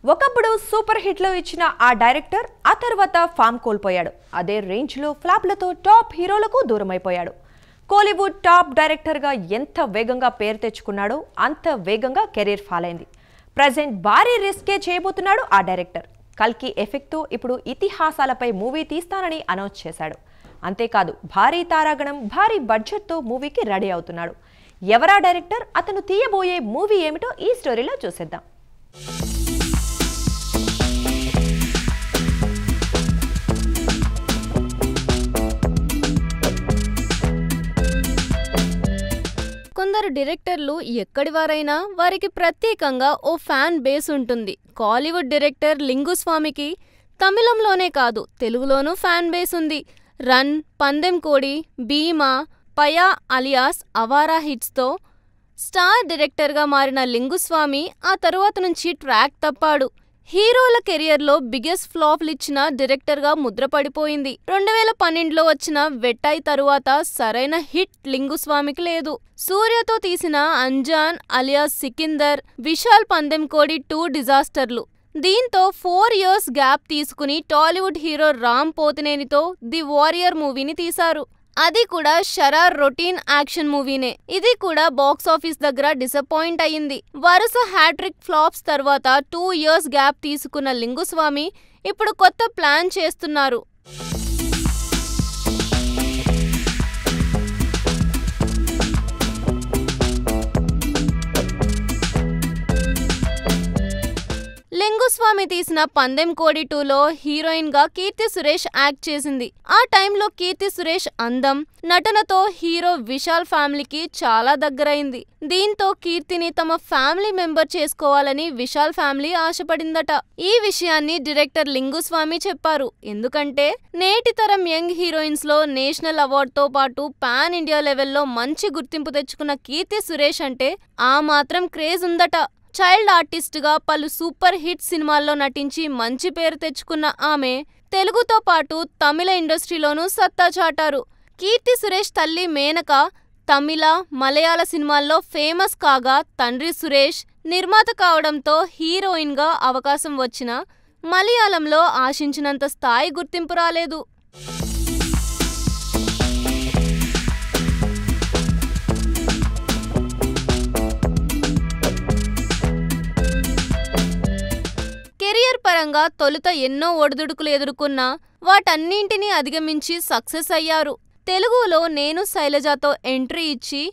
ఒకప్పుడు సూపర్ హిట్లో ఇచ్చిన ఆ డైరెక్టర్ ఆ తర్వాత ఫామ్ కోల్పోయాడు. అదే రేంజ్లో ఫ్లాప్లతో టాప్ హీరోలకు దూరమైపోయాడు. కోలీవుడ్ టాప్ డైరెక్టర్గా ఎంత వేగంగా పేరు తెచ్చుకున్నాడో అంత వేగంగా కెరీర్ ఫాలైంది. ప్రజెంట్ భారీ రిస్కే చేయబోతున్నాడు ఆ డైరెక్టర్. కల్కి ఎఫెక్ట్తో ఇప్పుడు ఇతిహాసాలపై మూవీ తీస్తానని అనౌన్స్ చేశాడు. అంతేకాదు భారీ తారాగణం భారీ బడ్జెట్తో మూవీకి రెడీ అవుతున్నాడు. ఎవరా డైరెక్టర్, అతను తీయబోయే మూవీ ఏమిటో ఈ స్టోరీలో చూసేద్దాం. కొందరు డైరెక్టర్లు ఎక్కడివారైనా వారికి ప్రత్యేకంగా ఓ ఫ్యాన్ బేస్ ఉంటుంది. కాలీవుడ్ డైరెక్టర్ లింగుస్వామికి తమిళంలోనే కాదు తెలుగులోనూ ఫ్యాన్ బేస్ ఉంది. రన్, పందెం కోడి, భీమా, పయా అలియాస్ అవారా హిట్స్తో స్టార్ డైరెక్టర్గా మారిన లింగుస్వామి ఆ తరువాత నుంచి ట్రాక్ తప్పాడు. హీరోల కెరియర్లో బిగ్గెస్ట్ ఫ్లాప్లిచ్చిన డైరెక్టర్గా ముద్రపడిపోయింది. 2012లో వచ్చిన వెట్టాయి తరువాత సరైన హిట్ లింగుస్వామికి లేదు. సూర్యతో తీసిన అంజాన్ అలియాస్ సికిందర్, విశాల్ పందెం కోడి 2 డిజాస్టర్లు. దీంతో 4 years గ్యాప్ తీసుకుని టాలీవుడ్ హీరో రామ్ పోతినేనితో ది వారియర్ మూవీని తీశారు. అది కూడా షరార్ రొటీన్ యాక్షన్ మూవీనే. ఇది కూడా బాక్సాఫీస్ దగ్గర డిసప్పాయింట్ అయ్యింది. వరుస హ్యాట్రిక్ ఫ్లాప్స్ తర్వాత 2 years గ్యాప్ తీసుకున్న లింగుస్వామి ఇప్పుడు కొత్త ప్లాన్ చేస్తున్నారు. లింగుస్వామి తీసిన పందెం కోడి 2లో హీరోయిన్ గా కీర్తి సురేష్ యాక్ట్ చేసింది. ఆ టైంలో కీర్తి సురేష్ అందం, నటనతో హీరో విశాల్ ఫ్యామిలీకి చాలా దగ్గరైంది. దీంతో కీర్తిని తమ ఫ్యామిలీ మెంబర్ చేసుకోవాలని విశాల్ ఫ్యామిలీ ఆశపడిందట. ఈ విషయాన్ని డైరెక్టర్ లింగుస్వామి చెప్పారు. ఎందుకంటే నేటి తరం యంగ్ హీరోయిన్స్ లో నేషనల్ అవార్డుతో పాటు పాన్ ఇండియా లెవెల్లో మంచి గుర్తింపు తెచ్చుకున్న కీర్తి సురేష్ అంటే ఆ మాత్రం క్రేజ్ ఉందట. చైల్డ్ ఆర్టిస్ట్గా పలు సూపర్ హిట్ సినిమాల్లో నటించి మంచి పేరు తెచ్చుకున్న ఆమె తెలుగుతో పాటు తమిళ ఇండస్ట్రీలోనూ సత్తా చాటారు. కీర్తి సురేష్ తల్లి మేనక తమిళ, మలయాళ సినిమాల్లో ఫేమస్ కాగా తండ్రి సురేష్ నిర్మాత కావడంతో హీరోయిన్గా అవకాశం వచ్చినా మలయాళంలో ఆశించినంత స్థాయి గుర్తింపు రాలేదు. కెరియర్ పరంగా తొలుత ఎన్నో ఒడిదుడుకులు ఎదుర్కొన్నా వాటన్నింటినీ అధిగమించి సక్సెస్ అయ్యారు. తెలుగులో నేను శైలజతో ఎంట్రీ ఇచ్చి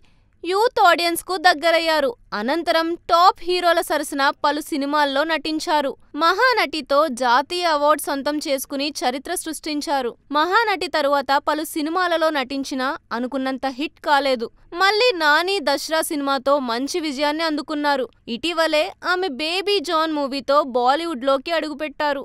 యూత్ ఆడియన్స్ కు దగ్గరయ్యారు. అనంతరం టాప్ హీరోల సరసన పలు సినిమాల్లో నటించారు. మహానటితో జాతీయ అవార్డు సొంతం చేసుకుని చరిత్ర సృష్టించారు. మహానటి తరువాత పలు సినిమాలలో నటించినా అనుకున్నంత హిట్ కాలేదు. మళ్లీ నాని దసరా సినిమాతో మంచి విజయాన్ని అందుకున్నారు. ఇటీవలే ఆమె బేబీ జాన్ మూవీతో బాలీవుడ్లోకి అడుగుపెట్టారు.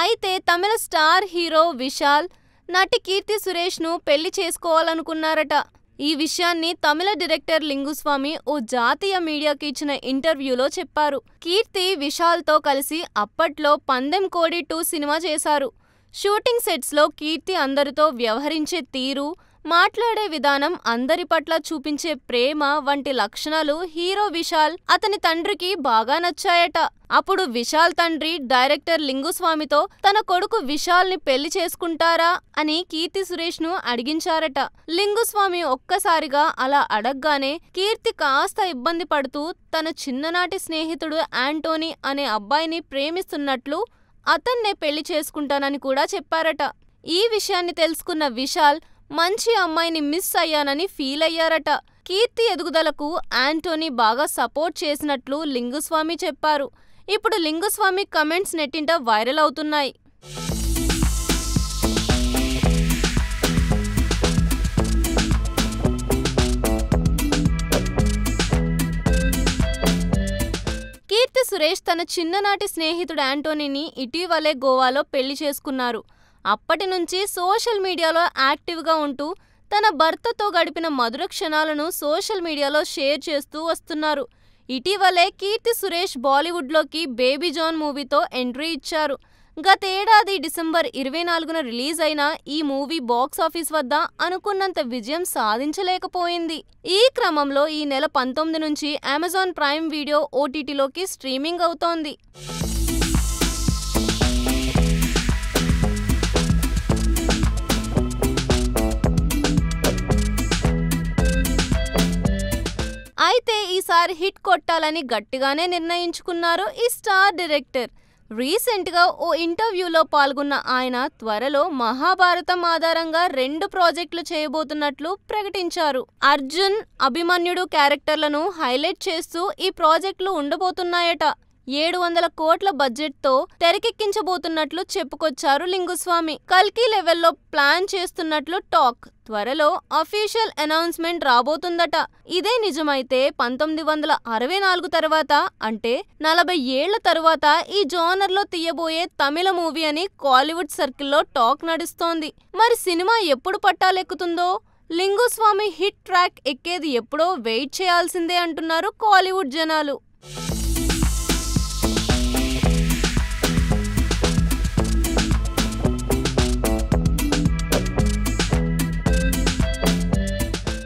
అయితే తమిళ స్టార్ హీరో విశాల్ నటి కీర్తి సురేష్ ను పెళ్లి చేసుకోవాలనుకున్నారట. ఈ విషయాన్ని తమిళ డైరెక్టర్ లింగుస్వామి ఓ జాతీయ మీడియాకి ఇచ్చిన ఇంటర్వ్యూలో చెప్పారు. కీర్తి విశాల్తో కలిసి అప్పట్లో పందెం కోడి 2 సినిమా చేశారు. షూటింగ్ సెట్స్లో కీర్తి అందరితో వ్యవహరించే తీరు, మాట్లాడే విధానం, అందరి పట్ల చూపించే ప్రేమ వంటి లక్షణాలు హీరో విశాల్ అతని తండ్రికి బాగా నచ్చాయట. అప్పుడు విశాల్ తండ్రి డైరెక్టర్ లింగుస్వామితో తన కొడుకు విశాల్ ని పెళ్లి చేసుకుంటారా అని కీర్తి సురేష్ ను అడిగించారట. లింగుస్వామి ఒక్కసారిగా అలా అడగ్గానే కీర్తి కాస్త ఇబ్బంది పడుతూ తన చిన్ననాటి స్నేహితుడు యాంటోనీ అనే అబ్బాయిని ప్రేమిస్తున్నట్లు, అతన్నే పెళ్లి చేసుకుంటానని కూడా చెప్పారట. ఈ విషయాన్ని తెలుసుకున్న విశాల్ మంచి అమ్మాయిని మిస్ అయ్యానని ఫీల్ అయ్యారట. కీర్తి ఎదుగుదలకు యాంటోనీ బాగా సపోర్ట్ చేసినట్లు లింగుస్వామి చెప్పారు. ఇప్పుడు లింగుస్వామి కమెంట్స్ నెట్టింట వైరల్ అవుతున్నాయి. కీర్తి సురేష్ తన చిన్ననాటి స్నేహితుడు యాంటోనీని ఇటీవలే గోవాలో పెళ్లి చేసుకున్నారు. అప్పటి నుంచి సోషల్ మీడియాలో యాక్టివ్గా ఉంటూ తన భర్తతో గడిపిన మధుర క్షణాలను సోషల్ మీడియాలో షేర్ చేస్తూ వస్తున్నారు. ఇటీవలే కీర్తి సురేష్ బాలీవుడ్లోకి బేబీ జాన్ మూవీతో ఎంట్రీ ఇచ్చారు. గతేడాది డిసెంబర్ 24న రిలీజ్ అయిన ఈ మూవీ బాక్స్ ఆఫీస్ వద్ద అనుకున్నంత విజయం సాధించలేకపోయింది. ఈ క్రమంలో ఈ నెల 19 నుంచి అమెజాన్ ప్రైమ్ వీడియో ఓటీటీలోకి స్ట్రీమింగ్ అవుతోంది. అయితే ఈసారి హిట్ కొట్టాలని గట్టిగానే నిర్ణయించుకున్నారు ఈ స్టార్ డైరెక్టర్. రీసెంట్గా ఓ ఇంటర్వ్యూలో పాల్గొన్న ఆయన త్వరలో మహాభారతం ఆధారంగా 2 ప్రాజెక్టులు చేయబోతున్నట్లు ప్రకటించారు. అర్జున్, అభిమన్యుడు క్యారెక్టర్లను హైలైట్ చేస్తూ ఈ ప్రాజెక్టులు ఉండబోతున్నాయట. 700 కోట్ల బడ్జెట్తో తెరకెక్కించబోతున్నట్లు చెప్పుకొచ్చారు లింగుస్వామి. కల్కి లెవెల్లో ప్లాన్ చేస్తున్నట్లు టాక్. త్వరలో అఫీషియల్ అనౌన్స్మెంట్ రాబోతుందట. ఇదే నిజమైతే 1964 తర్వాత అంటే 40 ఏళ్ల తరువాత ఈ జోనర్లో తీయబోయే తమిళ మూవీ అని కాలీవుడ్ సర్కిల్లో టాక్ నడుస్తోంది. మరి సినిమా ఎప్పుడు పట్టాలెక్కుతుందో, లింగుస్వామి హిట్ ట్రాక్ ఎక్కేది ఎప్పుడో వెయిట్ చేయాల్సిందే అంటున్నారు కాలీవుడ్ జనాలు.